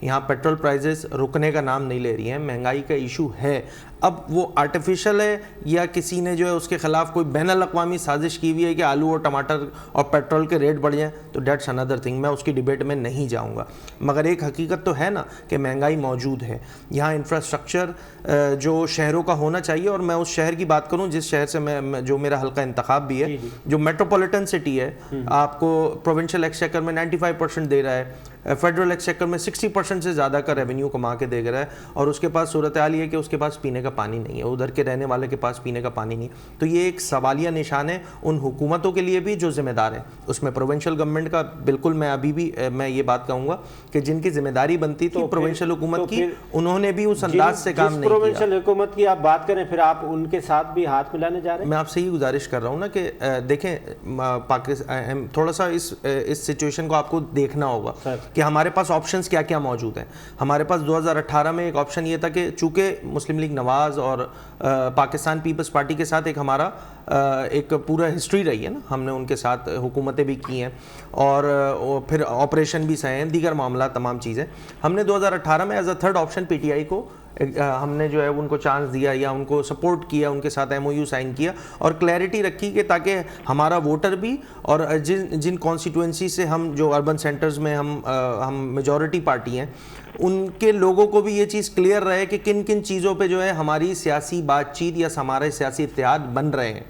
یہاں پیٹرول پرائزز رکنے کا نام نہیں لے رہی ہیں, مہنگائی کا ایشو ہے. اب وہ آرٹیفیشل ہے یا کسی نے جو ہے اس کے خلاف کوئی بین الاقوامی سازش کی ہوئی ہے کہ آلو اور ٹماٹر اور پیٹرول کے ریٹ بڑھ جائیں, تو دیٹس اندر تھنگ, میں اس کی ڈبیٹ میں نہیں جاؤں گا. مگر ایک حقیقت تو ہے نا کہ مہنگائی موجود ہے. یہاں انفراسٹرکچر جو شہروں کا ہونا چاہیے, اور میں اس شہر کی بات کروں جس شہر سے میں جو میرا حلقہ انتخاب بھی ہے, جو میٹروپولیٹن سٹی ہے, آپ کو پروونشل ایکسچیکر میں 95% دے رہا ہے, فیڈرل ایکسچیکر میں 60% سے زیادہ کا ریونیو کما کے دے رہا ہے, اور اس کے پاس صورتحال یہ ہے کہ اس کے پاس پینے کا پانی نہیں ہے, ادھر کے رہنے والے کے پاس پینے کا پانی نہیں. تو یہ ایک سوالیہ نشان ہے ان حکومتوں کے لیے بھی جو ذمہ دار ہیں. اس میں پروونشل گورنمنٹ کا بالکل, میں ابھی بھی میں یہ بات کہوں گا کہ جن کی ذمہ داری بنتی تھی پروونشل حکومت کی, انہوں نے بھی اس انداز سے کام نہیں کیا. پروونشل حکومت کی آپ بات کریں, پھر آپ ان کے ساتھ بھی ہاتھ ملانے جا رہے ہیں. میں آپ سے یہ گزارش کر رہا ہوں نا کہ دیکھیں, پاکستان تھوڑا سا اس سچویشن کو آپ کو دیکھنا ہوگا کہ ہمارے پاس آپشنز کیا کیا موجود ہیں. ہمارے پاس 2018 میں ایک آپشن یہ تھا کہ چونکہ مسلم لیگ نواز اور پاکستان پیپلز پارٹی کے ساتھ ایک ہمارا ایک پورا ہسٹری رہی ہے نا, ہم نے ان کے ساتھ حکومتیں بھی کی ہیں اور پھر آپریشن بھی سہے ہیں, دیگر معاملات تمام چیزیں. ہم نے 2018 میں as a third option P T I کو ہم نے جو ہے ان کو چانس دیا یا ان کو سپورٹ کیا, ان کے ساتھ ایم او یو سائن کیا اور کلیئرٹی رکھی کہ تاکہ ہمارا ووٹر بھی اور جن کانسٹیٹوئنسی سے ہم جو اربن سینٹرز میں ہم میجورٹی پارٹی ہیں, ان کے لوگوں کو بھی یہ چیز کلیئر رہے کہ کن کن چیزوں پہ جو ہے ہماری سیاسی بات چیت یا ہمارے سیاسی اتحاد بن رہے ہیں.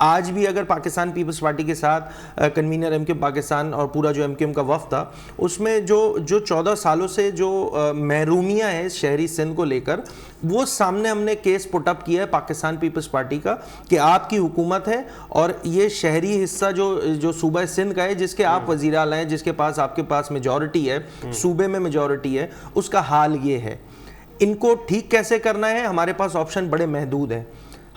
آج بھی اگر پاکستان پیپلز پارٹی کے ساتھ کنوینر ایم کیو پاکستان اور پورا جو ایم کیو ایم کا وفد تھا, اس میں جو 14 سالوں سے جو محرومیاں ہیں شہری سندھ کو لے کر, وہ سامنے ہم نے کیس پٹ اپ کیا ہے پاکستان پیپلز پارٹی کا کہ آپ کی حکومت ہے اور یہ شہری حصہ جو صوبہ سندھ کا ہے, جس کے آپ وزیر اعلیٰ ہیں, جس کے پاس آپ کے پاس میجورٹی ہے, صوبے میں میجورٹی ہے, اس کا حال یہ ہے. ان کو ٹھیک کیسے کرنا ہے, ہمارے پاس آپشن بڑے محدود ہیں.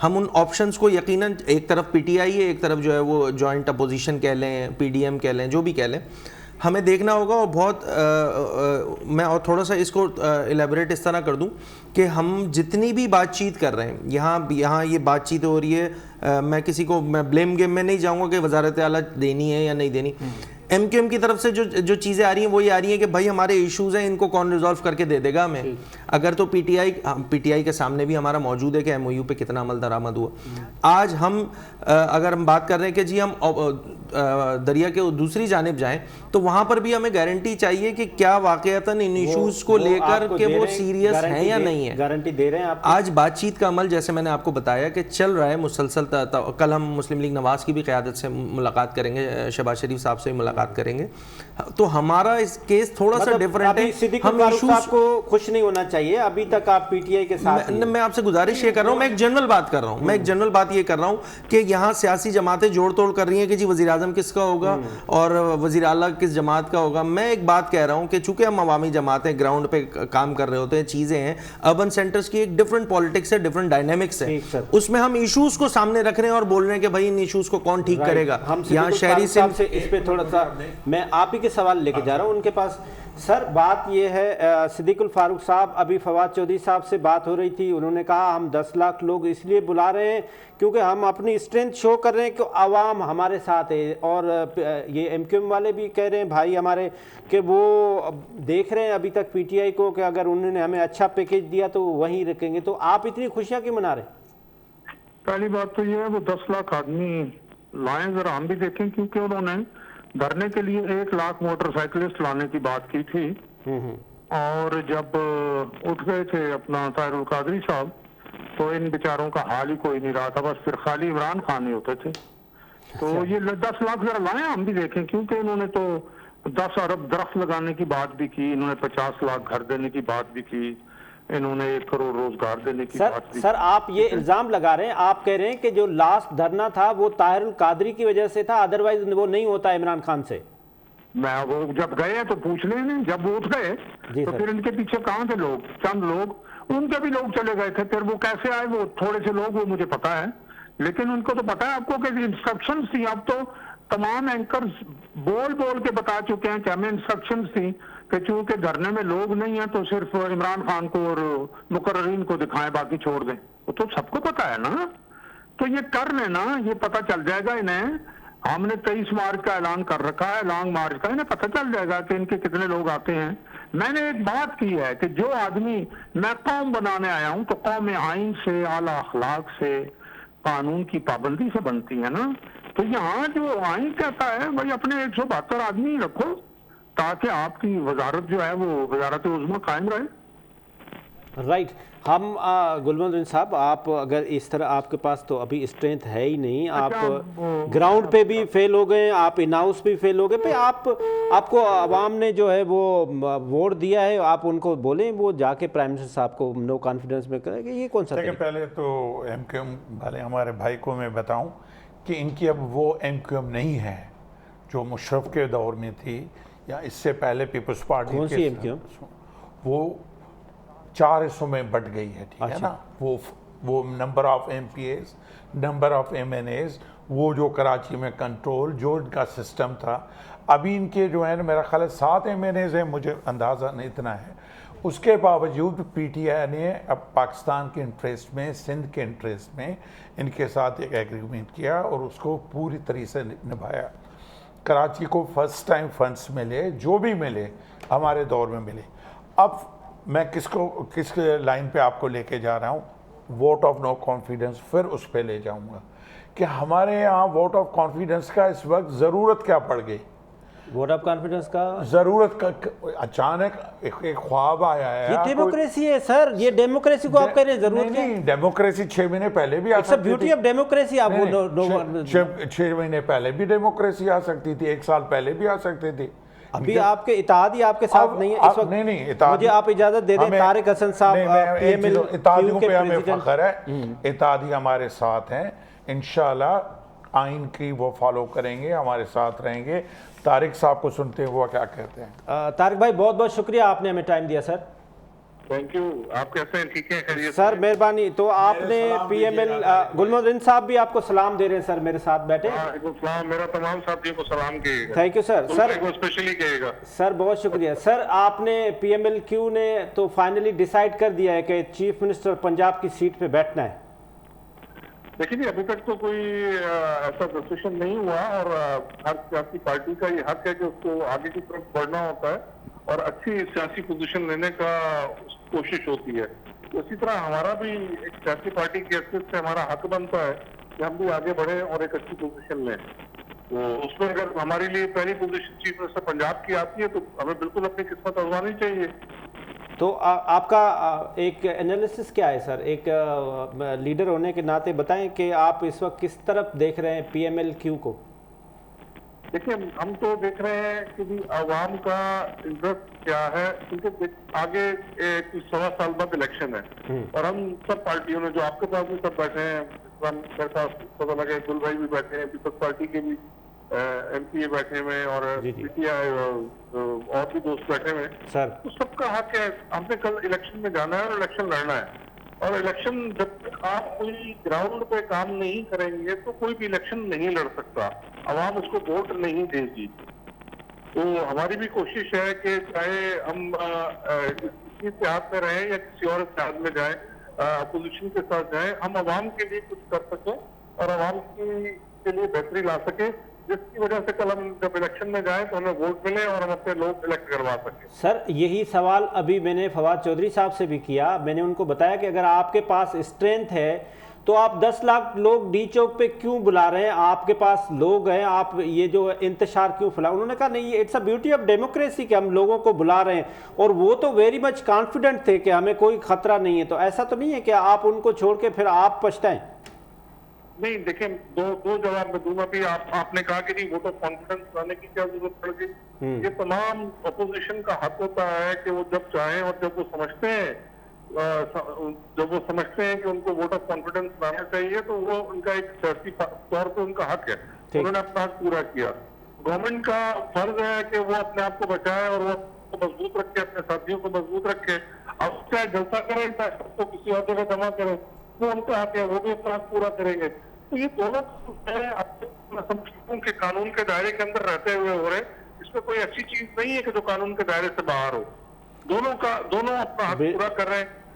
ہم ان آپشنز کو یقیناً, ایک طرف پی ٹی آئی ہے, ایک طرف جو ہے وہ جوائنٹ اپوزیشن کہہ لیں, پی ڈی ایم کہہ لیں, جو بھی کہہ لیں, ہمیں دیکھنا ہوگا. اور بہت میں اور تھوڑا سا اس کو ایلیبریٹ اس طرح کر دوں کہ ہم جتنی بھی بات چیت کر رہے ہیں, یہاں یہ بات چیت ہو رہی ہے, میں کسی کو میں بلیم گیم میں نہیں جاؤں گا کہ وزارت اعلیٰ دینی ہے یا نہیں دینی. ایم کیو ایم کی طرف سے جو چیزیں آ رہی ہیں وہ یہ آ رہی ہیں کہ بھائی ہمارے ایشوز ہیں, ان کو کون ریزالو کر کے دے دے گا ہمیں. اگر تو پی ٹی آئی کے سامنے بھی ہمارا موجود ہے کہ ایم او یو پہ کتنا عمل درآمد ہوا. آج ہم اگر ہم بات کر رہے ہیں کہ جی ہم دریا کے دوسری جانب جائیں, تو وہاں پر بھی ہمیں گارنٹی چاہیے کہ کیا واقعتاً ان ایشوز کو لے کر کہ وہ سیریس ہیں یا نہیں ہے. گارنٹی دے رہے ہیں آپ. آج بات چیت کا عمل جیسے میں نے آپ کو بتایا کہ چل رہا ہے مسلسل. کل ہم مسلم لیگ نواز کی بھی قیادت سے ملاقات کریں گے, شہباز شریف صاحب سے بھی ملاقات کریں گے. تو ہمارا اس کیس تھوڑا سا ڈیفرنٹ ہے. ہم صاحب کو خوش نہیں ہونا چاہیے, ابھی تک آپ پی ٹی آئی کے ساتھ. میں آپ سے گزارش یہ کر رہا ہوں, میں ایک جنرل بات کر رہا ہوں, میں ایک جنرل بات یہ کر رہا ہوں کہ یہاں سیاسی جماعتیں جوڑ توڑ کر رہی ہیں کہ جی وزیر اعظم کس کا ہوگا اور وزیر اعلیٰ کس جماعت کا ہوگا. میں ایک بات کہہ رہا ہوں کہ چونکہ ہم عوامی جماعتیں گراؤنڈ پہ کام کر رہے ہوتے ہیں, چیزیں ہیں, اربن سینٹرز کی ایک ڈفرنٹ پالیٹکس ہے, ڈفرنٹ ڈائنامکس ہے, اس میں ہم ایشوز کو سامنے رکھ رہے ہیں اور بول رہے ہیں کہ بھائی ان ایشوز کو کون ٹھیک کرے گا. یہاں شہری سے اس پہ تھوڑا سا میں آپ ہی کے سوال لے کے جا رہا ہوں ان کے پاس. سر بات یہ ہے, صدیق الفاروق صاحب, ابھی فواد چودھری صاحب سے بات ہو رہی تھی, انہوں نے کہا ہم 10 لاکھ لوگ اس لیے بلا رہے ہیں کیونکہ ہم اپنی اسٹرینتھ شو کر رہے ہیں کہ عوام ہمارے ساتھ ہے. اور یہ ایم کیو ایم والے بھی کہہ رہے ہیں بھائی ہمارے کہ وہ دیکھ رہے ہیں ابھی تک پی ٹی آئی کو کہ اگر انہوں نے ہمیں اچھا پیکیج دیا تو وہیں رکھیں گے. تو آپ اتنی خوشیاں کیوں منا رہے ہیں؟ پہلی بات تو یہ ہے وہ 10 لاکھ آدمی لائیں, ذرا ہم بھی دیکھیں, کیونکہ انہوں نے دھرنے کے لیے 1 لاکھ موٹر سائیکلسٹ لانے کی بات کی تھی. اور جب اٹھ گئے تھے اپنا طاہر القادری صاحب, تو ان بیچاروں کا حال ہی کوئی نہیں رہا تھا, بس پھر خالی عمران خان ہی ہوتے تھے. تو یہ 10 لاکھ ذرا لائیں, ہم بھی دیکھیں, کیونکہ انہوں نے تو 10 ارب درخت لگانے کی بات بھی کی, انہوں نے 50 لاکھ گھر دینے کی بات بھی کی, انہوں نے 1 کروڑ روزگار دینے کی بات بھی. سر آپ یہ الزام لگا رہے ہیں, آپ کہہ رہے ہیں کہ جو لاسٹ دھرنا تھا وہ طاہر القادری کی وجہ سے تھا, ادروائز وہ نہیں ہوتا عمران خان سے. میں وہ جب گئے تو پوچھ لیں, جب وہ اٹھ گئے تو پھر ان کے پیچھے کہاں تھے لوگ؟ چند لوگ, ان کے بھی لوگ چلے گئے تھے. پھر وہ کیسے آئے, وہ تھوڑے سے لوگ, وہ مجھے پتا ہے, لیکن ان کو تو پتا ہے آپ کو کہ انسٹرکشنز تھی. اب تو تمام اینکرز بول کے بتا چکے ہیں کہ ہمیں انسٹرکشنز تھی کہ چونکہ دھرنے میں لوگ نہیں ہیں تو صرف عمران خان کو اور مقررین کو دکھائیں, باقی چھوڑ دیں. وہ تو سب کو پتا ہے نا, تو یہ کر لیں نا, یہ پتا چل جائے گا انہیں. ہم نے 23 مارچ کا اعلان کر رکھا ہے, لانگ مارچ کا, انہیں پتہ چل جائے گا کہ ان کے کتنے لوگ آتے ہیں. میں نے ایک بات کی ہے کہ جو آدمی میں قوم بنانے آیا ہوں تو قوم آئین سے، اعلیٰ اخلاق سے، قانون کی پابندی سے بنتی ہے نا. تو یہاں جو آئین کہتا ہے بھائی اپنے 172 آدمی رکھو تاکہ آپ کی وزارت جو ہے وہ وزارت عظمیٰ قائم رہے. رائٹ. ہم گلمرد صاحب، آپ اگر اس طرح آپ کے پاس تو ابھی اسٹرینتھ ہے ہی نہیں، آپ گراؤنڈ پہ بھی فیل ہو گئے، آپ ان ہاؤس بھی فیل ہو گئے، پہ آپ کو عوام نے جو ہے وہ ووٹ دیا ہے، آپ ان کو بولیں وہ جا کے پرائم منسٹر صاحب کو نو کانفیڈنس میں کریں کہ یہ کون سا دیکھیں پہلے تو ایم کیو ایم والے ہمارے بھائی کو میں بتاؤں کہ ان کی اب وہ ایم کیو ایم نہیں ہے جو مشرف کے دور میں تھی یا اس سے پہلے پیپلز پارٹی کون سی ایم کیو ایم؟ وہ 4 حصوں میں بٹ گئی ہے، ٹھیک ہے نا. وہ number of M P As, number of M N As, وہ جو کراچی میں کنٹرول جو ان کا سسٹم تھا. ابھی ان کے جو ہے نا میرا خیال ہے 7 ایم این ایز ہیں، مجھے اندازہ نہیں اتنا ہے. اس کے باوجود پی ٹی آئی نے اب پاکستان کے انٹرسٹ میں، سندھ کے انٹرسٹ میں ان کے ساتھ ایک ایگریمنٹ کیا اور اس کو پوری طریقے سے نبھایا. کراچی کو فرسٹ ٹائم فنڈز ملے، جو بھی ملے ہمارے دور میں ملے. اب میں کس لائن پہ آپ کو لے کے جا رہا ہوں، ووٹ آف نو کانفیڈنس، پھر اس پہ لے جاؤں گا کہ ہمارے یہاں ووٹ آف کانفیڈنس کا اس وقت ضرورت کیا پڑ گئی. ووٹ آف کانفیڈنس کا ضرورت کا اچانک ایک خواب آیا ہے. یہ ڈیموکریسی ہے سر، یہ ڈیموکریسی کو آپ کہہ رہے ہیں ضرورت نہیں، ڈیموکریسی 6 مہینے پہلے بھی آ سکتی تھی. Beauty of democracy. آپ 6 مہینے پہلے بھی ڈیموکریسی آ سکتی تھی، 1 سال پہلے بھی آ سکتی تھی. ابھی آپ کے اتحادی آپ کے ساتھ نہیں ہے اس وقت. نہیں، مجھے آپ اجازت دے دیں. طارق حسن صاحب پی ایم ایل اتحادیوں پہ ہمیں فخر ہے، اتحادی ہمارے ساتھ ہیں. انشاءاللہ آئین کی وہ فالو کریں گے، ہمارے ساتھ رہیں گے. طارق صاحب کو سنتے ہیں وہ کیا کہتے ہیں. طارق بھائی بہت بہت شکریہ، آپ نے ہمیں ٹائم دیا سر. Thank you. آپ کیسے ہیں؟ ٹھیک ہے سر مہربانی. تو آپ نے پی ایم ایل گلمرد صاحب بھی آپ کو سلام دے رہے ہیں سر، میرے ساتھ بیٹھے. وعلیکم السلام. میرا تمام ساتھیوں کو سلام کہیے گا. Thank you sir. Sir specially کہے گا. سر بہت شکریہ. سر آپ نے پی ایم ایل کیو نے تو فائنلی ڈیسائیڈ کر دیا ہے کہ چیف منسٹر پنجاب کی سیٹ پہ بیٹھنا ہے. دیکھیں جی، ابھی تک تو کوئی ایسا ڈسیشن نہیں ہوا اور ہر سیاسی پارٹی کا یہ حق ہے کہ اس کو آگے کی طرف بڑھنا ہوتا ہے اور اچھی سیاسی پوزیشن لینے کا کوشش ہوتی ہے. اسی طرح ہمارا بھی ایک سیاسی پارٹی کی حیثیت سے ہمارا حق بنتا ہے کہ ہم بھی آگے بڑھیں اور ایک اچھی پوزیشن لیں. تو اس میں اگر ہمارے لیے پہلی پوزیشن چیف منسٹر پنجاب کی آتی ہے تو ہمیں بالکل اپنی قسمت آزمانی چاہیے. تو آپ کا ایک انالیسس کیا ہے سر، ایک لیڈر ہونے کے ناطے بتائیں کہ آپ اس وقت کس طرف دیکھ رہے ہیں پی ایم ایل کیو کو؟ دیکھیں ہم تو دیکھ رہے ہیں کہ عوام کا انٹرسٹ کیا ہے، کیونکہ آگے 1.25 سال بعد الیکشن ہے اور ہم سب پارٹیوں نے، جو آپ کے پاس بھی سب بیٹھے ہیں، میرے پاس پتہ لگے گل بھائی بھی بیٹھے ہیں، پیپلز پارٹی کے بھی ایم پی اے بیٹھے ہوئے اور پی ٹی آئی اور بھی دوست بیٹھے ہوئے سر، تو سب کا حق ہے. ہم نے کل الیکشن میں جانا ہے اور الیکشن لڑنا ہے. اور الیکشن جب تک آپ کوئی گراؤنڈ پہ کام نہیں کریں گے تو کوئی بھی الیکشن نہیں لڑ سکتا. عوام اس کو ووٹ نہیں دے گی. تو ہماری بھی کوشش ہے کہ چاہے ہم کسی اتحاد میں رہیں یا کسی اور اتحاد میں جائیں، اپوزیشن کے ساتھ جائیں، ہم عوام کے لیے کچھ کر سکیں اور عوام کے لیے بہتری لا سکیں، جس کی وجہ سے کل ہم جب الیکشن میں جائیں تو ہمیں ووٹ ملے اور ہم اپنے لوگ الیکٹ کروا سکیں. سر یہی سوال ابھی میں نے فواد چودھری صاحب سے بھی کیا. میں نے ان کو بتایا کہ اگر آپ کے پاس اسٹرینتھ ہے تو آپ 10 لاکھ لوگ ڈی چوک پہ کیوں بلا رہے ہیں؟ آپ کے پاس لوگ ہیں، آپ یہ جو انتشار کیوں پھیلا؟ انہوں نے کہا نہیں، it's a beauty of democracy کہ ہم لوگوں کو بلا رہے ہیں. اور وہ تو ویری مچ کانفیڈنٹ تھے کہ ہمیں کوئی خطرہ نہیں ہے. تو ایسا تو نہیں ہے کہ آپ ان کو چھوڑ کے پھر آپ پچھتائیں؟ نہیں، دیکھیں دو جواب میں دوں گا. بھی آپ نے کہا کہ نہیں ووٹ آف کانفیڈنس لانے کی کیا ضرورت پڑ گئی. یہ تمام اپوزیشن کا حق ہوتا ہے کہ وہ جب چاہیں اور جب وہ سمجھتے ہیں کہ ان کو ووٹ آف کانفیڈنس لانا چاہیے تو وہ ان کا ایک سیاسی طور پہ ان کا حق ہے. انہوں نے اپنا حق پورا کیا. گورنمنٹ کا فرض ہے کہ وہ اپنے آپ کو بچائے اور وہ مضبوط رکھے، اپنے ساتھیوں کو مضبوط رکھے. اب چاہے جلسہ کریں چاہے سب کو کسی اور جگہ جمع کریں، وہ ان کا حق ہے، وہ بھی اپنا حق پورا کریں گے. تو یہ دونوں کے قانون کے دائرے کے اندر رہتے ہوئے ہو رہے ہیں. اس میں کوئی اچھی چیز نہیں ہے کہ جو قانون کے دائرے سے باہر ہو. دونوں اپنا حق پورا کر رہے ہیں.